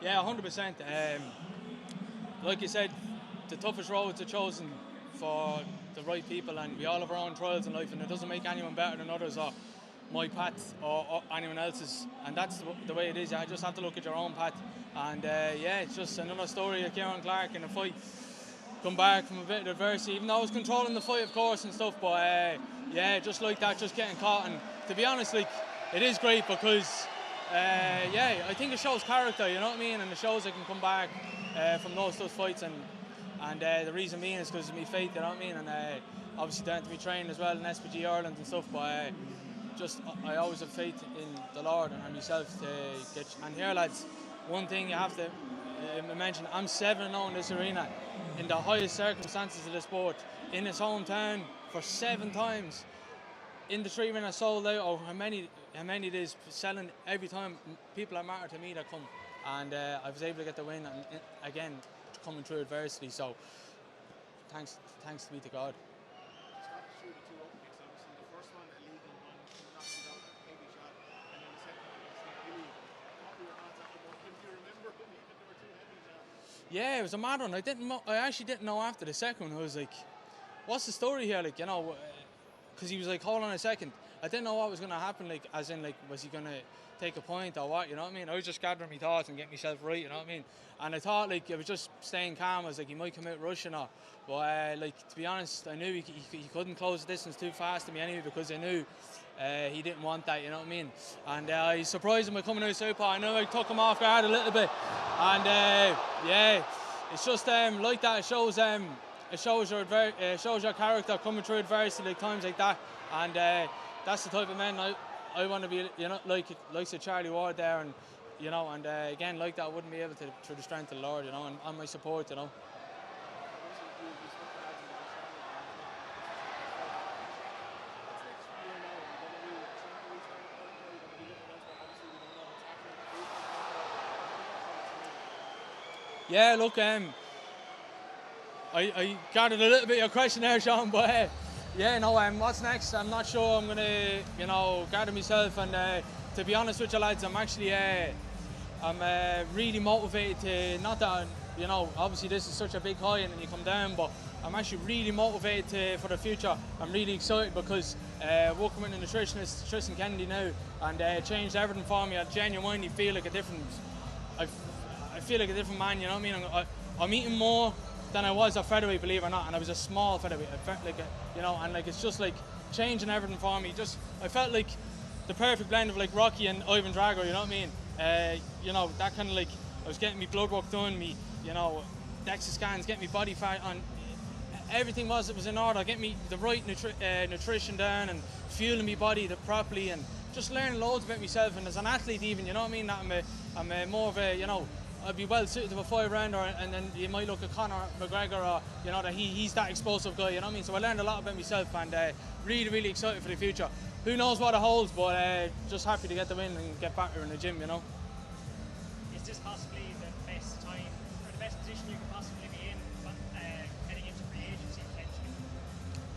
Yeah, 100%. Like you said, the toughest roads are chosen for the right people, and we all have our own trials in life, and it doesn't make anyone better than others or my path or anyone else's, and that's the way it is. I just have to look at your own path, and yeah, it's just another story of Ciaran Clarke in a fight. Come back from a bit of adversity, even though I was controlling the fight, of course, and stuff, but yeah, just like that, just getting caught, and to be honest, like, it is great because yeah, I think it shows character, you know what I mean, and it shows I can come back from those fights, and the reason being is because of my faith, you know what I mean, and obviously down to me training as well in SPG Ireland and stuff, but just I always have faith in the Lord and myself to get. And here, lads, one thing you have to mention: I'm 7-0 in this arena, in the highest circumstances of the sport, in his hometown for 7 times, in the treatment I sold out, or how many it is, selling every time. People are matter to me that come, and I was able to get the win, and again, coming through adversity. So thanks be to God. Yeah, it was a mad one. I actually didn't know after the second one. I was like, what's the story here? Like, you know, because he was like, hold on a second. I didn't know what was going to happen, like, as in, like, was he going to take a point or what, you know what I mean? I was just gathering my thoughts and getting myself right, you know what I mean? And I thought, like, I was just staying calm. I was like, he might come out rushing or, but, like, to be honest, I knew he couldn't close the distance too fast to me anyway, because I knew he didn't want that, you know what I mean? And I surprised him by coming out southpaw. I know I took him off guard a little bit. And, yeah, it's just like that. It shows your character coming through adversity, like times like that. And that's the type of man I want to be, you know, like say Charlie Ward there, and you know, and again, like that, I wouldn't be able to, through the strength of the Lord, you know, and my support, you know. Yeah, look, I gathered a little bit of your question there, Sean, but yeah, no, what's next? I'm not sure. I'm gonna, you know, gather myself, and to be honest with you, lads, I'm actually, I'm really motivated to, not that, you know, obviously this is such a big high and then you come down, but I'm actually really motivated for the future. I'm really excited because working with a nutritionist, Ciaran Clarke now, and changed everything for me. I genuinely feel like a different, I feel like a different man, you know what I mean? I'm eating more than I was at featherweight, believe it or not, and I was a small featherweight. I felt like, you know, and like it's just like changing everything for me. I felt like the perfect blend of like Rocky and Ivan Drago, you know what I mean? You know, that kind of like, I was getting me blood work done, me, you know, DEXA scans, getting me body fat on. Everything was in order, getting me the right nutrition down and fueling my body properly, and just learning loads about myself. And as an athlete, even, you know what I mean, that I'm more of a, you know, I'd be well suited to a 5-rounder, and then you might look at Conor McGregor, or you know, that he's that explosive guy, you know what I mean? So I learned a lot about myself, and really excited for the future. Who knows what it holds, but just happy to get the win and get back here in the gym, you know. Is this possibly the best time, or the best position you could possibly be in, heading into free agency potentially?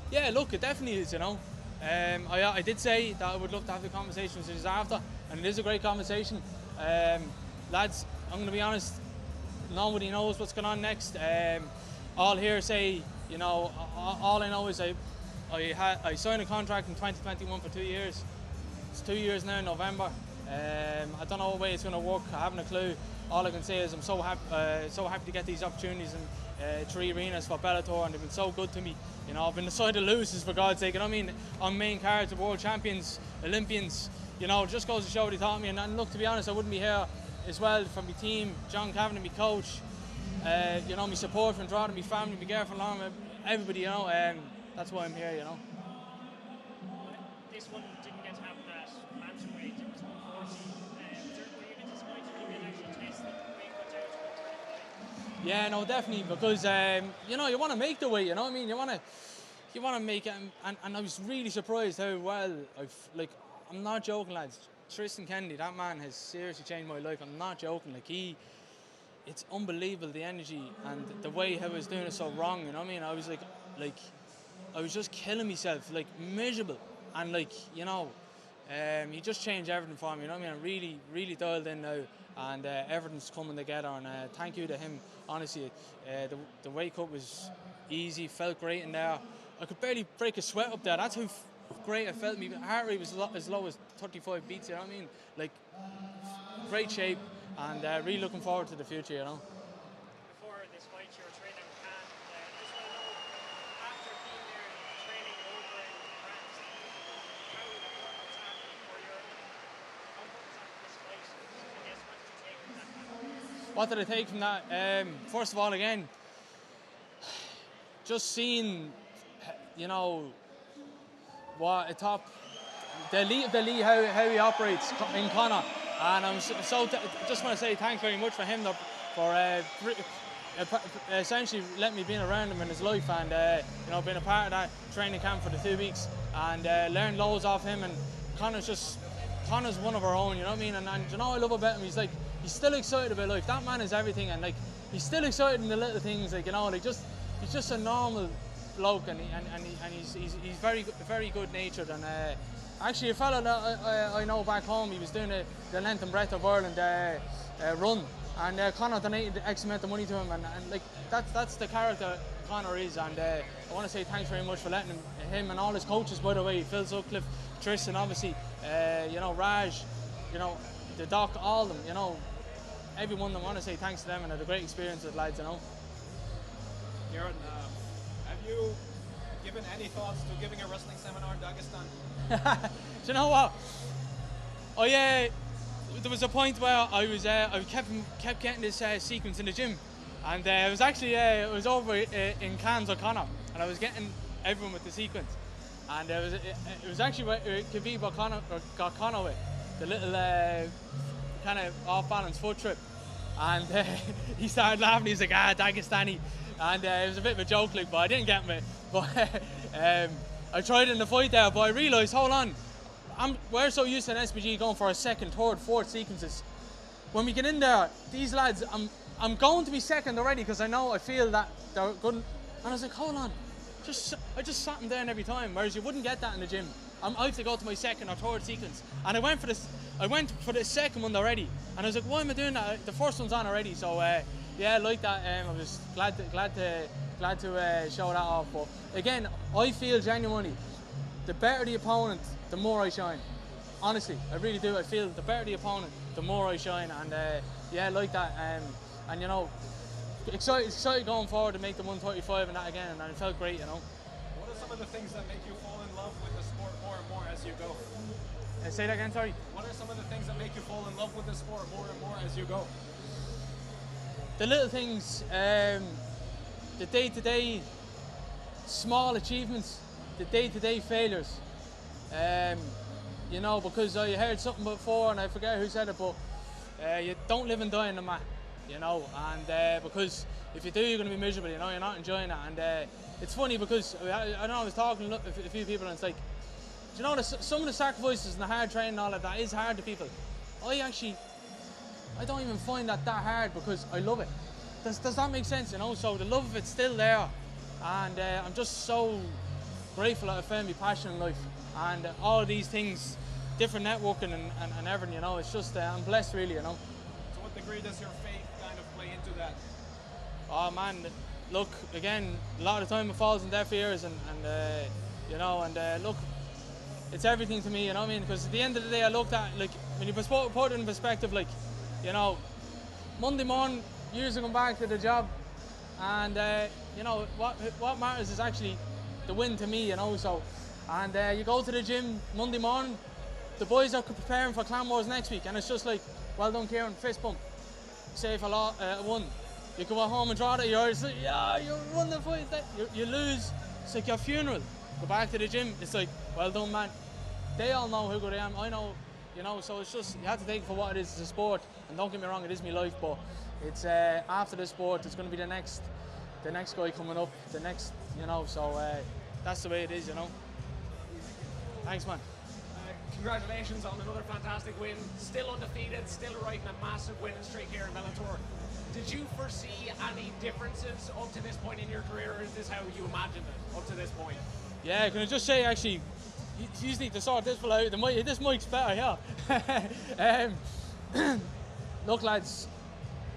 Yeah, look, it definitely is, you know. I did say that I would love to have the conversation with you after, and it is a great conversation. Lads, I'm going to be honest, nobody knows what's going on next. All here say, you know, all I know is I signed a contract in 2021 for 2 years. It's 2 years now in November. I don't know what way it's going to work. I haven't a clue. All I can say is I'm so happy to get these opportunities in 3 arenas for Bellator, and they've been so good to me. You know, I've been the side of losers, for God's sake. And I mean, on main cards of world champions, Olympians. You know, it just goes to show what he taught me. And look, to be honest, I wouldn't be here as well from my team, John Cavan, my coach. You know, my support from Drogheda, my family, my girlfriend, everybody. You know, that's why I'm here. You know. This one didn't get to happen at bantamweight. It was 140. Were you disappointed you didn't actually test the weight cut down to 135? Yeah, no, definitely, because you know, you want to make the weight. You know what I mean? You want to make it, and I was really surprised how well I'm not joking, lads. Ciaran Clarke, that man has seriously changed my life. I'm not joking. Like, it's unbelievable, the energy and the way how I was doing it so wrong. You know what I mean? I was like I was just killing myself, like miserable, and like, you know, He just changed everything for me, you know what I mean? I'm really, really dialed in now, and everything's coming together, and thank you to him, honestly. The wake up was easy, felt great in there. I could barely break a sweat up there. That's how great I felt. My heart rate was as low as 35 beats, you know what I mean? Like, great shape, and really looking forward to the future, you know? Before this fight, you were training in Cannes. I just want to know, after being there and training over in France, how what's happening for your what's after this fight? I guess what did you take from that? What did I take from that? First of all, again, just seeing, you know, what a top, the elite of the elite, how he operates in Conor. And I'm just want to say thanks very much for him for essentially letting me be around him in his life, and you know, being a part of that training camp for the 2 weeks, and learned loads off him. And Conor's one of our own, you know what I mean? And you know what I love about him? He's still excited about life. That man is everything, and like, he's still excited in the little things, like, you know, like, he's just a normal bloke, and he's very good natured. And actually, a fella that I know back home, he was doing the length and breadth of Ireland run, and Conor donated X amount of money to him, and like, that's the character Conor is. And I want to say thanks very much for letting him and all his coaches, by the way, Phil Sutcliffe, Tristan, obviously, you know, Raj, you know, the doc, all of them, you know, everyone. I want to say thanks to them, and had a great experience with lads, you know. Ciaran, have you given any thoughts to giving a wrestling seminar in Dagestan? Do you know what? Oh yeah, there was a point where I kept getting this sequence in the gym, and it was actually it was over in Cannes O'Connor, and I was getting everyone with the sequence, and it was actually where Khabib got Conor with the little kind of off balance foot trip, and he started laughing. He's like, Dagestani, and it was a bit of a joke, like, but I didn't get me. But I tried in the fight there, but I realised, hold on, we're so used to an SBG going for a second, third, fourth sequences. When we get in there, these lads, I'm going to be second already, because I feel that they're good. And I was like, hold on, I just sat them down every time, whereas you wouldn't get that in the gym. I have to go to my second or third sequence, and I went for the second one already, and I was like, why am I doing that? The first one's on already. So yeah, like that. I was glad to show that off. But again, I feel genuinely, the better the opponent, the more I shine. Honestly, I really do. I feel the better the opponent, the more I shine. And yeah, like that. And you know, excited going forward to make the 135 and that again. And it felt great, you know. What are some of the things that make you fall in love with the sport more and more as you go? Say that again, sorry. What are some of the things that make you fall in love with the sport more and more as you go? The little things, the day-to-day small achievements, the day-to-day failures. You know, because I heard something before, and I forget who said it, but you don't live and die in the mat, you know, and because if you do, you're going to be miserable, you know, you're not enjoying it. And it's funny because I know I was talking to a few people, and it's like, do you know, some of the sacrifices and the hard training and all of that is hard to people. I don't even find that hard, because I love it. Does that make sense, you know? So the love of it's still there, and I'm just so grateful that I found my passion in life, and all of these things, different networking and everything, you know. It's just, I'm blessed, really, you know. To what degree does your faith kind of play into that? Oh man, look, again, a lot of the time it falls in deaf ears, and you know, and look, it's everything to me, you know what I mean? Because at the end of the day, I looked at, like, when you put it in perspective, like, you know, Monday morning, years ago back to the job, and you know, what matters is actually the win to me, you know. So, and you go to the gym Monday morning, the boys are preparing for Clan Wars next week, and it's just like, well done, Ciaran, fist bump, save a lot, won. You go home and draw that, you're just like, yeah, you won the fight. You lose, it's like your funeral. Go back to the gym, it's like, well done, man. They all know how good I am, I know, you know. So it's just, you have to take it for what it is. It's a sport, and don't get me wrong, it is my life, but it's after the sport, it's going to be the next guy coming up, the next, you know. So that's the way it is, you know. Thanks, man. Congratulations on another fantastic win. Still undefeated, still riding a massive winning streak here in Bellator. Did you foresee any differences up to this point in your career, or is this how you imagined it up to this point? Yeah, can I just say, actually, you just need to sort this fella out. This mic's better, yeah. Look, lads,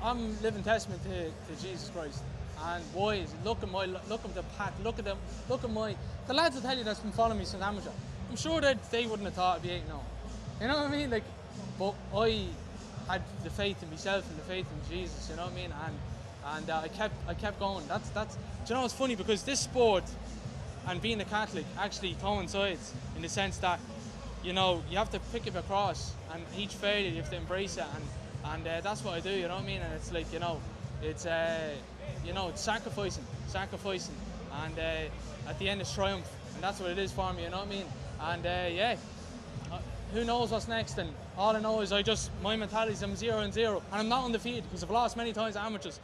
I'm living testament to Jesus Christ. And boys, look at the pack, look at the lads will tell you that's been following me since amateur. I'm sure that they wouldn't have thought I'd be 8-0. You know what I mean? Like, but I had the faith in myself and the faith in Jesus. You know what I mean? And I kept going. That's. Do you know, it's funny because this sport and being a Catholic actually coincides in the sense that, you know, you have to pick up a cross, and each failure you have to embrace it, and that's what I do. You know what I mean? And it's like, you know, it's sacrificing, and at the end it's triumph, and that's what it is for me. You know what I mean? And who knows what's next? And all I know is my mentality is I'm 0-0, and I'm not undefeated because I've lost many times at amateurs.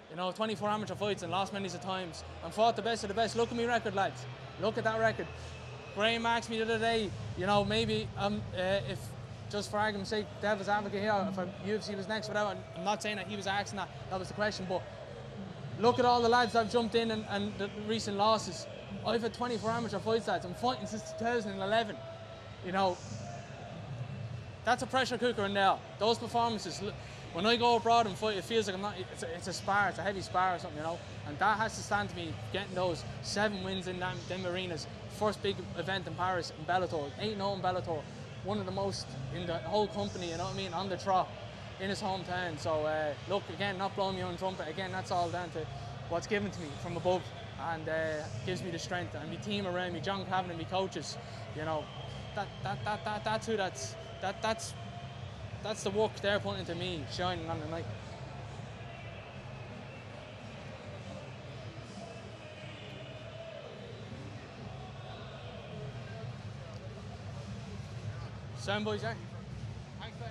You know, 24 amateur fights and lost many times. And fought the best of the best. Look at my record, lads. Look at that record. Graham asked me the other day, you know, maybe if, just for argument's sake, devil's advocate here, if UFC was next without, I'm not saying that he was asking that was the question, but look at all the lads I've jumped in and the recent losses. I've had 24 amateur fights, lads. I'm fighting since 2011. You know, that's a pressure cooker in there. Those performances, when I go abroad and fight, it feels like I'm not, it's a spar, it's a heavy spar or something, you know, and that has to stand to me, getting those 7 wins in them arenas. First big event in Paris, in Bellator, 8-0 in Bellator, one of the most in the whole company, you know what I mean, on the trot, in his hometown. So look, again, not blowing me on trumpet, again, that's all down to what's given to me from above, and gives me the strength, and my team around me, John Cavan and my coaches, you know, that's the work they're putting into me, shining on the night. Sound boys, eh? Thanks, mate.